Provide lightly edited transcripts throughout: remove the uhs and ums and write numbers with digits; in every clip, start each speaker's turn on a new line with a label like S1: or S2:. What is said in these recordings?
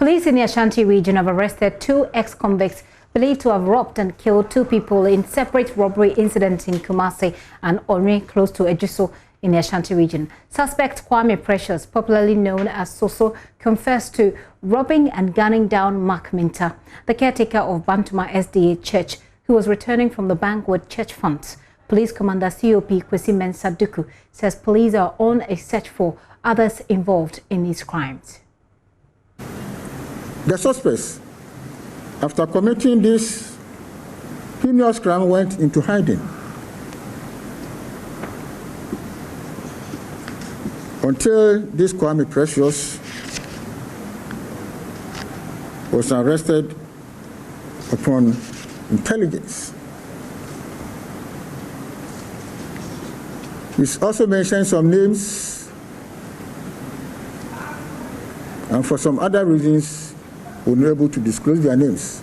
S1: Police in the Ashanti region have arrested 2 ex-convicts believed to have robbed and killed 2 people in separate robbery incidents in Kumasi and Onri, close to Ejiso in the Ashanti region. Suspect Kwame Precious, popularly known as Soso, confessed to robbing and gunning down Mark Minta, the caretaker of Bantuma SDA Church, who was returning from the bank with church funds. Police Commander COP Kwesi Mensah Duku says police are on a search for others involved in these crimes.
S2: The suspects, after committing this heinous crime, went into hiding until this Kwame Precious was arrested upon intelligence. We also mentioned some names, and for some other reasons, we're not able to disclose their names.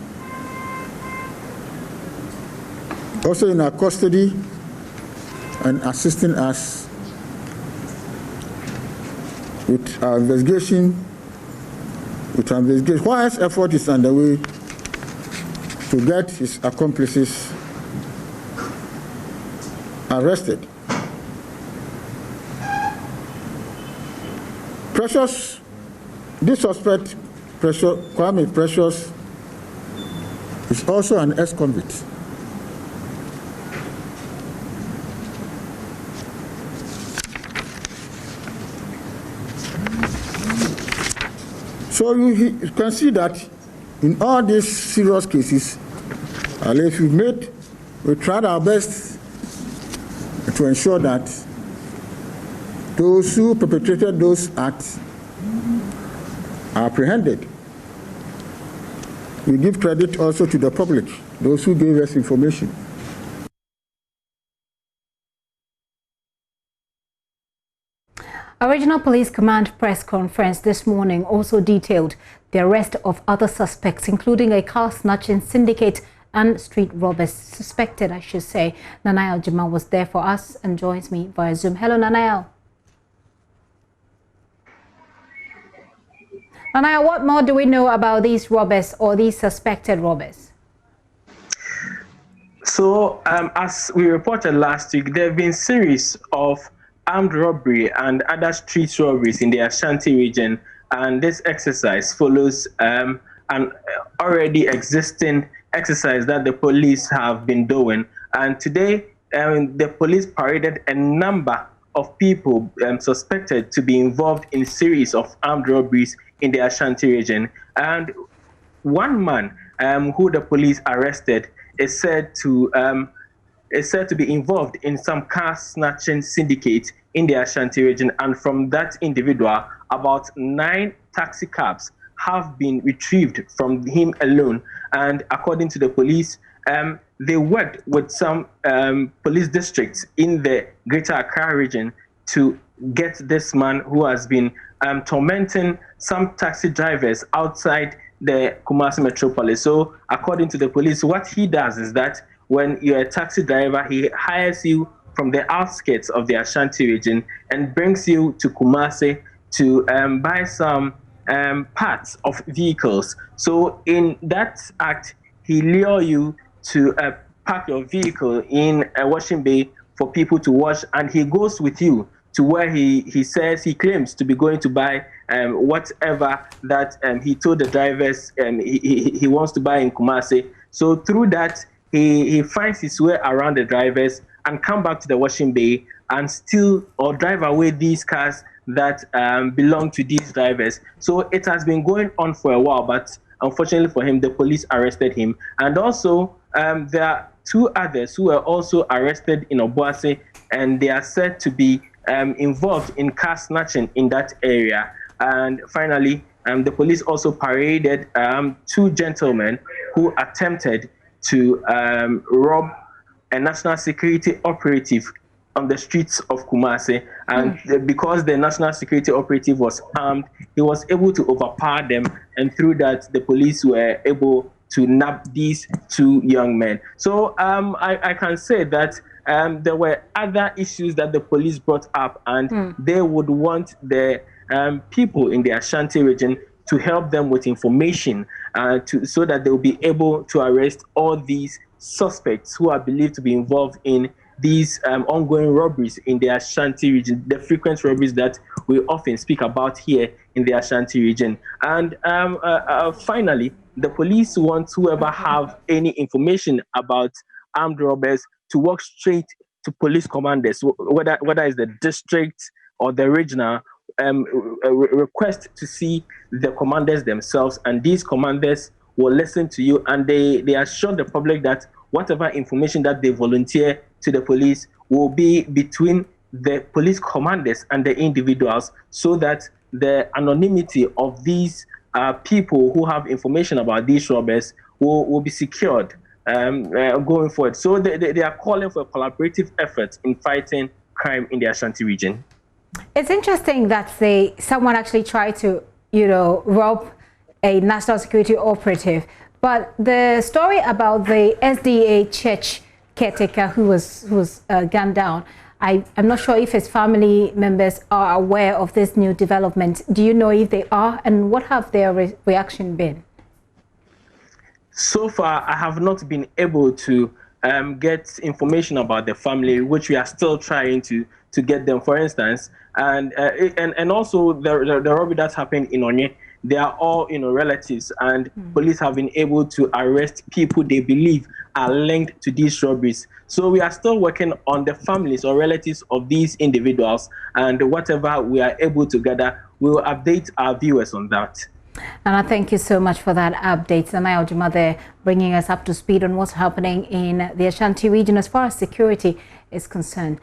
S2: Also in our custody and assisting us with our investigation, while his effort is underway to get his accomplices arrested. Precious, this suspect, Kwame Precious, is also an ex-convict. So you can see that in all these serious cases, we tried our best to ensure that those who perpetrated those acts are apprehended. We give credit also to the public, those who gave us information.
S1: A regional police command press conference this morning also detailed the arrest of other suspects, including a car snatching syndicate and street robbers suspected, I should say. Nanayal Jima was there for us and joins me via Zoom. Hello, Nanayal. Nanayal, what more do we know about these robbers or these suspected robbers?
S3: So, as we reported last week, there have been a series of armed robbery and other street robberies in the Ashanti region, and this exercise follows an already existing exercise that the police have been doing. And today, the police paraded a number of people suspected to be involved in a series of armed robberies in the Ashanti region. And one man who the police arrested is said to be involved in some car snatching syndicate in the Ashanti region. And from that individual, about 9 taxi cabs have been retrieved from him alone. And according to the police, they worked with some police districts in the Greater Accra region to get this man who has been tormenting some taxi drivers outside the Kumasi metropolis. So according to the police, what he does is that when you're a taxi driver, he hires you from the outskirts of the Ashanti region and brings you to Kumasi to buy some parts of vehicles. So in that act, he lure you to park your vehicle in a washing bay for people to wash, and he goes with you to where he claims to be going to buy whatever that he told the drivers he wants to buy in Kumasi. So through that, he finds his way around the drivers and come back to the washing bay and steal or drive away these cars that belong to these drivers. So it has been going on for a while, but unfortunately for him, the police arrested him. And also, there are 2 others who were also arrested in Obuasi, and they are said to be involved in car snatching in that area. And finally, the police also paraded 2 gentlemen who attempted to rob a national security operative on the streets of Kumasi. And because the national security operative was armed, he was able to overpower them. And through that, the police were able to nab these 2 young men. So I can say that there were other issues that the police brought up, and they would want the people in the Ashanti region to help them with information so that they will be able to arrest all these suspects who are believed to be involved in these ongoing robberies in the Ashanti region, the frequent robberies that we often speak about here in the Ashanti region. And finally, the police want whoever have any information about armed robbers to walk straight to police commanders, whether it's the district or the regional, request to see the commanders themselves, and these commanders will listen to you, and they assure the public that whatever information that they volunteer to the police will be between the police commanders and the individuals, so that the anonymity of these people who have information about these robbers will be secured going forward. So they are calling for a collaborative effort in fighting crime in the Ashanti region.
S1: It's interesting that someone actually tried to, rob a national security operative, but the story about the SDA church caretaker who was gunned down, I'm not sure if his family members are aware of this new development. Do you know if they are, and what have their reaction been?
S3: So far, I have not been able to get information about the family, which we are still trying to get them, for instance. And also the robbery that happened in Onye, they are all relatives, and police have been able to arrest people they believe are linked to these robberies. So we are still working on the families or relatives of these individuals, and whatever we are able to gather, we will update our viewers on that.
S1: And I thank you so much for that update. Sanaya Ojima there, bringing us up to speed on what's happening in the Ashanti region as far as security is concerned.